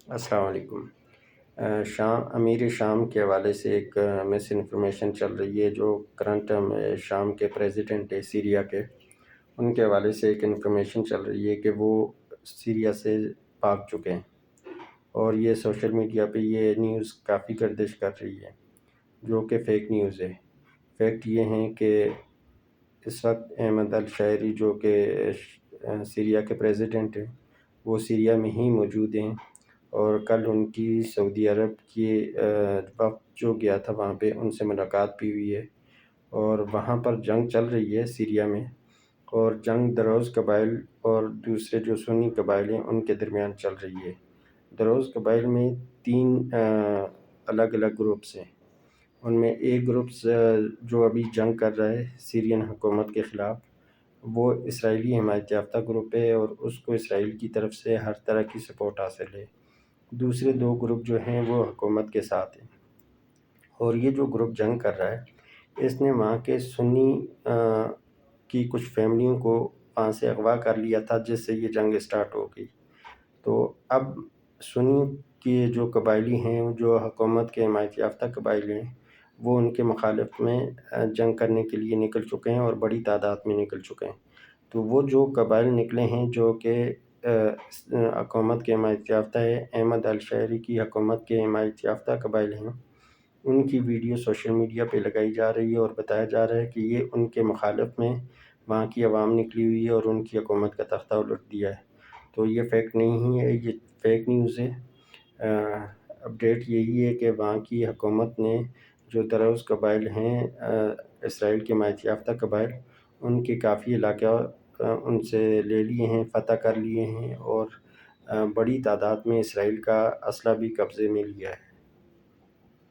السلام علیکم۔ امیر شام کے حوالے سے ایک مس انفارمیشن چل رہی ہے جو کرنٹ شام کے پریزیڈنٹ ہے سیریا کے، ان کے حوالے سے ایک انفارمیشن چل رہی ہے کہ وہ سیریا سے بھاگ چکے ہیں، اور یہ سوشل میڈیا پہ یہ نیوز کافی گردش کر رہی ہے جو کہ فیک نیوز ہے۔ فیکٹ یہ ہیں کہ اس وقت احمد الشاعری جو کہ سیریا کے پریزیڈنٹ ہیں وہ سیریا میں ہی موجود ہیں، اور کل ان کی سعودی عرب کی وفد جو گیا تھا وہاں پہ ان سے ملاقات بھی ہوئی ہے، اور وہاں پر جنگ چل رہی ہے سیریا میں، اور جنگ دروز قبائل اور دوسرے جو سنی قبائل ہیں ان کے درمیان چل رہی ہے۔ دروز قبائل میں تین الگ الگ گروپس ہیں، ان میں ایک گروپ جو ابھی جنگ کر رہا ہے سیرین حکومت کے خلاف، وہ اسرائیلی حمایت یافتہ گروپ ہے اور اس کو اسرائیل کی طرف سے ہر طرح کی سپورٹ حاصل ہے۔ دوسرے دو گروپ جو ہیں وہ حکومت کے ساتھ ہیں، اور یہ جو گروپ جنگ کر رہا ہے اس نے وہاں کے سنی کی کچھ فیملیوں کو وہاں سے اغوا کر لیا تھا، جس سے یہ جنگ سٹارٹ ہو گئی۔ تو اب سنی کے جو قبائلی ہیں جو حکومت کے حمایت یافتہ قبائل ہیں وہ ان کے مخالف میں جنگ کرنے کے لیے نکل چکے ہیں، اور بڑی تعداد میں نکل چکے ہیں۔ تو وہ جو قبائل نکلے ہیں جو کہ حکومت کے حمایت یافتہ ہے، احمد الشاعری کی حکومت کے حمایت یافتہ قبائل ہیں، ان کی ویڈیو سوشل میڈیا پہ لگائی جا رہی ہے اور بتایا جا رہا ہے کہ یہ ان کے مخالف میں وہاں کی عوام نکلی ہوئی ہے اور ان کی حکومت کا تختہ الٹ دیا ہے۔ تو یہ فیکٹ نہیں ہے، یہ فیک نیوز ہے۔ اپڈیٹ یہی ہے کہ وہاں کی حکومت نے جو دروز قبائل ہیں اسرائیل کے حمایت یافتہ قبائل، ان کے کافی علاقہ ان سے لے لیے ہیں، فتح کر لیے ہیں، اور بڑی تعداد میں اسرائیل کا اسلحہ بھی قبضے میں لیا ہے۔